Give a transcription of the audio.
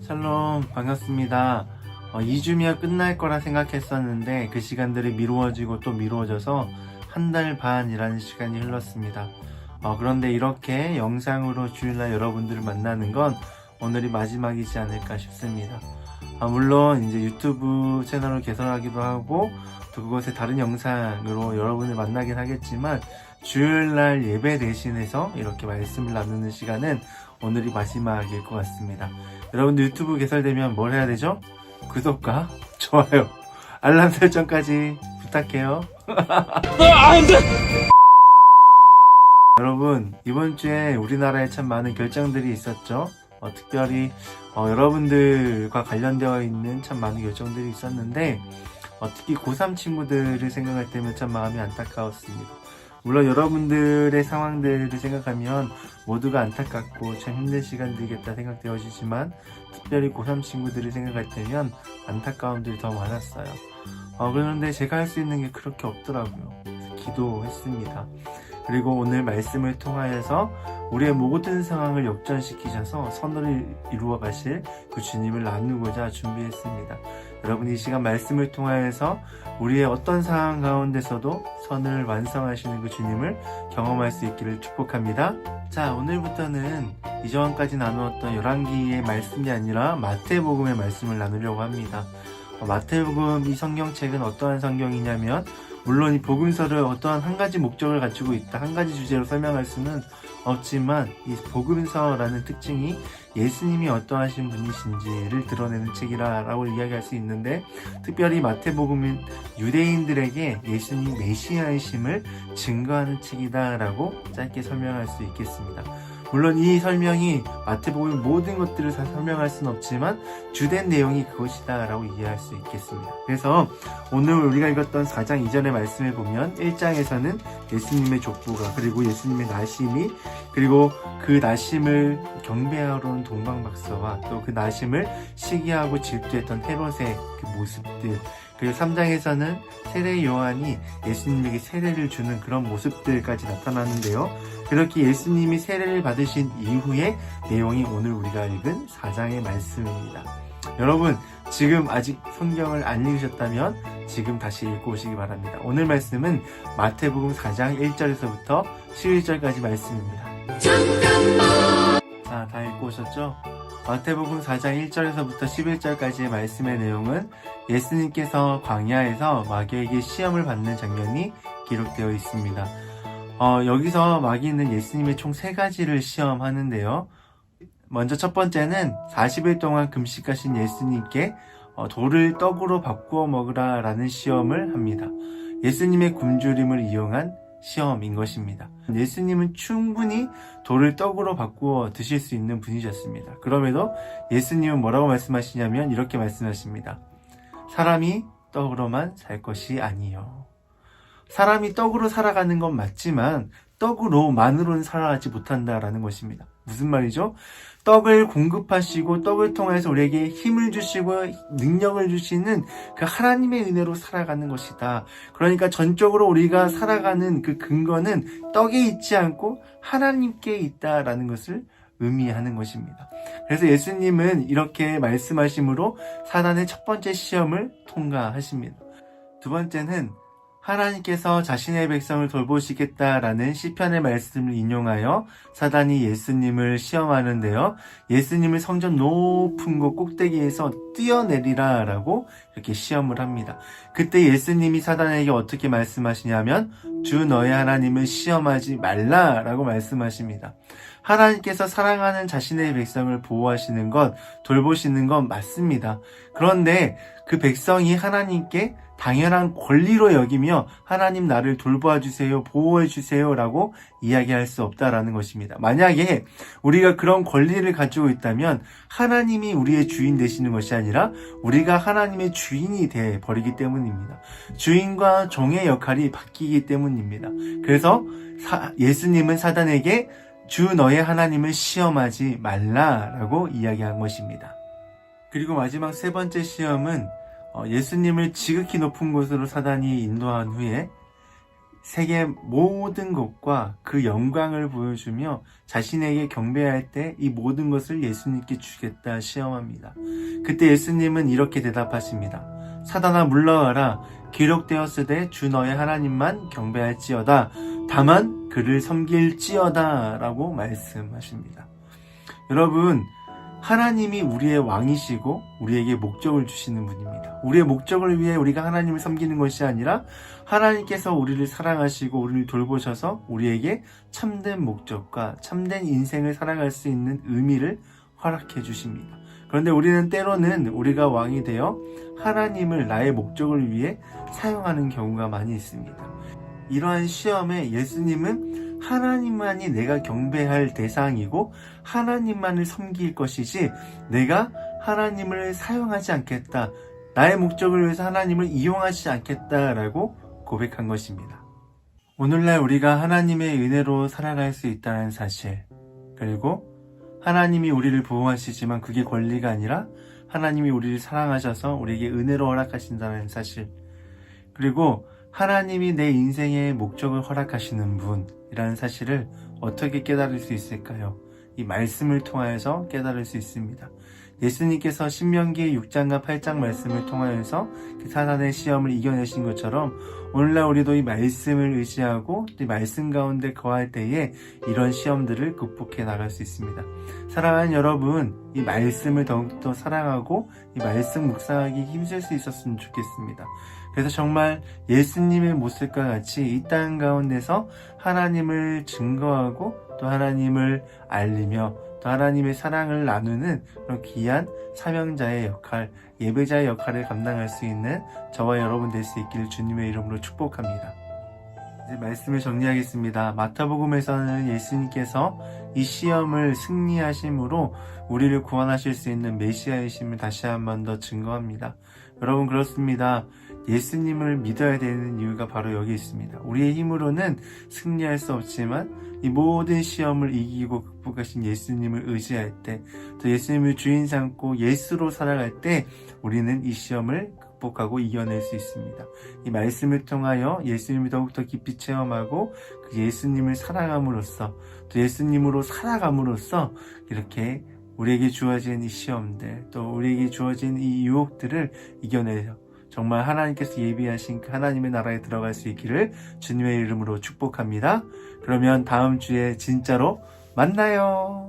샬롬, 반갑습니다. 2주면 끝날 거라 생각했었는데 그 시간들이 미루어지고 또 미루어져서 한 달 반이라는 시간이 흘렀습니다. 그런데 이렇게 영상으로 주일날 여러분들을 만나는 건 오늘이 마지막이지 않을까 싶습니다. 물론 이제 유튜브 채널을 개설하기도 하고 또 그것에 다른 영상으로 여러분을 만나긴 하겠지만 주일날 예배 대신해서 이렇게 말씀을 나누는 시간은 오늘이 마지막일 것 같습니다. 여러분들 유튜브 개설되면 뭘 해야 되죠? 구독과 좋아요, 알람 설정까지 부탁해요. 여러분, 이번 주에 우리나라에 참 많은 결정들이 있었죠. 특별히 여러분들과 관련되어 있는 참 많은 결정들이 있었는데 특히 고3 친구들을 생각할 때면 참 마음이 안타까웠습니다. 물론 여러분들의 상황들을 생각하면 모두가 안타깝고 참 힘든 시간들이겠다 생각되어지지만 특별히 고3 친구들을 생각할 때면 안타까움들이 더 많았어요. 그런데 제가 할 수 있는 게 그렇게 없더라고요. 그래서 기도했습니다. 그리고 오늘 말씀을 통하여서 우리의 모든 상황을 역전시키셔서 선을 이루어 가실 그 주님을 나누고자 준비했습니다. 여러분, 이 시간 말씀을 통하여서 우리의 어떤 상황 가운데서도 선을 완성하시는 그 주님을 경험할 수 있기를 축복합니다. 자, 오늘부터는 이전까지 나누었던 열왕기의 말씀이 아니라 마태복음의 말씀을 나누려고 합니다. 마태복음 이 성경책은 어떠한 성경이냐면 물론 이 복음서를 어떠한 한 가지 목적을 가지고 있다, 한 가지 주제로 설명할 수는 없지만 이 복음서라는 특징이 예수님이 어떠하신 분이신지를 드러내는 책이라고 이야기할 수 있는데 특별히 마태복음은 유대인들에게 예수님 메시아이심을 증거하는 책이다라고 짧게 설명할 수 있겠습니다. 물론 이 설명이 마태복음의 모든 것들을 다 설명할 수는 없지만 주된 내용이 그것이다 라고 이해할 수 있겠습니다. 그래서 오늘 우리가 읽었던 4장 이전의 말씀을 보면 1장에서는 예수님의 족보가 그리고 예수님의 나심이 그리고 그 나심을 경배하러 온 동방박사와 또 그 나심을 시기하고 질투했던 헤롯의 그 모습들, 그리고 3장에서는 세례 요한이 예수님에게 세례를 주는 그런 모습들까지 나타나는데요. 그렇게 예수님이 세례를 받으신 이후의 내용이 오늘 우리가 읽은 4장의 말씀입니다. 여러분, 지금 아직 성경을 안 읽으셨다면 지금 다시 읽고 오시기 바랍니다. 오늘 말씀은 마태복음 4장 1절에서부터 11절까지 말씀입니다. 자, 다 읽고 오셨죠? 마태복음 4장 1절에서부터 11절까지의 말씀의 내용은 예수님께서 광야에서 마귀에게 시험을 받는 장면이 기록되어 있습니다. 여기서 마귀는 예수님의 총 3가지를 시험하는데요. 먼저 첫 번째는 40일 동안 금식하신 예수님께 돌을 떡으로 바꾸어 먹으라 라는 시험을 합니다. 예수님의 굶주림을 이용한 시험인 것입니다. 예수님은 충분히 돌을 떡으로 바꾸어 드실 수 있는 분이셨습니다. 그럼에도 예수님은 뭐라고 말씀하시냐면 이렇게 말씀하십니다. 사람이 떡으로만 살 것이 아니요. 사람이 떡으로 살아가는 건 맞지만 떡으로만으로는 살아가지 못한다라는 것입니다. 무슨 말이죠? 떡을 공급하시고 떡을 통해서 우리에게 힘을 주시고 능력을 주시는 그 하나님의 은혜로 살아가는 것이다. 그러니까 전적으로 우리가 살아가는 그 근거는 떡에 있지 않고 하나님께 있다라는 것을 의미하는 것입니다. 그래서 예수님은 이렇게 말씀하심으로 사단의 첫 번째 시험을 통과하십니다. 두 번째는 하나님께서 자신의 백성을 돌보시겠다라는 시편의 말씀을 인용하여 사단이 예수님을 시험하는데요. 예수님을 성전 높은 곳 꼭대기에서 뛰어내리라 라고 이렇게 시험을 합니다. 그때 예수님이 사단에게 어떻게 말씀하시냐면 주 너의 하나님을 시험하지 말라 라고 말씀하십니다. 하나님께서 사랑하는 자신의 백성을 보호하시는 것, 돌보시는 건 맞습니다. 그런데 그 백성이 하나님께 당연한 권리로 여기며 하나님 나를 돌보아 주세요, 보호해 주세요 라고 이야기할 수 없다라는 것입니다. 만약에 우리가 그런 권리를 가지고 있다면 하나님이 우리의 주인 되시는 것이 아니라 우리가 하나님의 주인이 돼 버리기 때문입니다. 주인과 종의 역할이 바뀌기 때문입니다. 그래서 예수님은 사단에게 주 너의 하나님을 시험하지 말라라고 이야기한 것입니다. 그리고 마지막 세 번째 시험은 예수님을 지극히 높은 곳으로 사단이 인도한 후에 세계 모든 것과 그 영광을 보여주며 자신에게 경배할 때 이 모든 것을 예수님께 주겠다 시험합니다. 그때 예수님은 이렇게 대답하십니다. 사단아 물러가라. 기록되었으되 주 너의 하나님만 경배할지어다. 다만 그를 섬길지어다 라고 말씀하십니다. 여러분, 하나님이 우리의 왕이시고 우리에게 목적을 주시는 분입니다. 우리의 목적을 위해 우리가 하나님을 섬기는 것이 아니라 하나님께서 우리를 사랑하시고 우리를 돌보셔서 우리에게 참된 목적과 참된 인생을 살아갈 수 있는 의미를 허락해 주십니다. 그런데 우리는 때로는 우리가 왕이 되어 하나님을 나의 목적을 위해 사용하는 경우가 많이 있습니다. 이러한 시험에 예수님은 하나님만이 내가 경배할 대상이고 하나님만을 섬길 것이지 내가 하나님을 사용하지 않겠다. 나의 목적을 위해서 하나님을 이용하지 않겠다라고 고백한 것입니다. 오늘날 우리가 하나님의 은혜로 살아갈 수 있다는 사실, 그리고 하나님이 우리를 보호하시지만 그게 권리가 아니라 하나님이 우리를 사랑하셔서 우리에게 은혜로 허락하신다는 사실, 그리고 하나님이 내 인생의 목적을 허락하시는 분이라는 사실을 어떻게 깨달을 수 있을까요? 이 말씀을 통하여서 깨달을 수 있습니다. 예수님께서 신명기 6장과 8장 말씀을 통하여서 그 사단의 시험을 이겨내신 것처럼 오늘날 우리도 이 말씀을 의지하고 이 말씀 가운데 거할 때에 이런 시험들을 극복해 나갈 수 있습니다. 사랑하는 여러분, 이 말씀을 더욱더 사랑하고 이 말씀 묵상하기 힘쓸 수 있었으면 좋겠습니다. 그래서 정말 예수님의 모습과 같이 이 땅 가운데서 하나님을 증거하고 또 하나님을 알리며 또 하나님의 사랑을 나누는 그런 귀한 사명자의 역할, 예배자의 역할을 감당할 수 있는 저와 여러분 될 수 있기를 주님의 이름으로 축복합니다. 이제 말씀을 정리하겠습니다. 마태복음에서는 예수님께서 이 시험을 승리하심으로 우리를 구원하실 수 있는 메시아이심을 다시 한 번 더 증거합니다. 여러분, 그렇습니다. 예수님을 믿어야 되는 이유가 바로 여기 있습니다. 우리의 힘으로는 승리할 수 없지만 이 모든 시험을 이기고 극복하신 예수님을 의지할 때, 또 예수님을 주인 삼고 예수로 살아갈 때 우리는 이 시험을 극복하고 이겨낼 수 있습니다. 이 말씀을 통하여 예수님을 더욱더 깊이 체험하고 그 예수님을 사랑함으로써 또 예수님으로 살아감으로써 이렇게 우리에게 주어진 이 시험들, 또 우리에게 주어진 이 유혹들을 이겨내서 정말 하나님께서 예비하신 그 하나님의 나라에 들어갈 수 있기를 주님의 이름으로 축복합니다. 그러면 다음 주에 진짜로 만나요.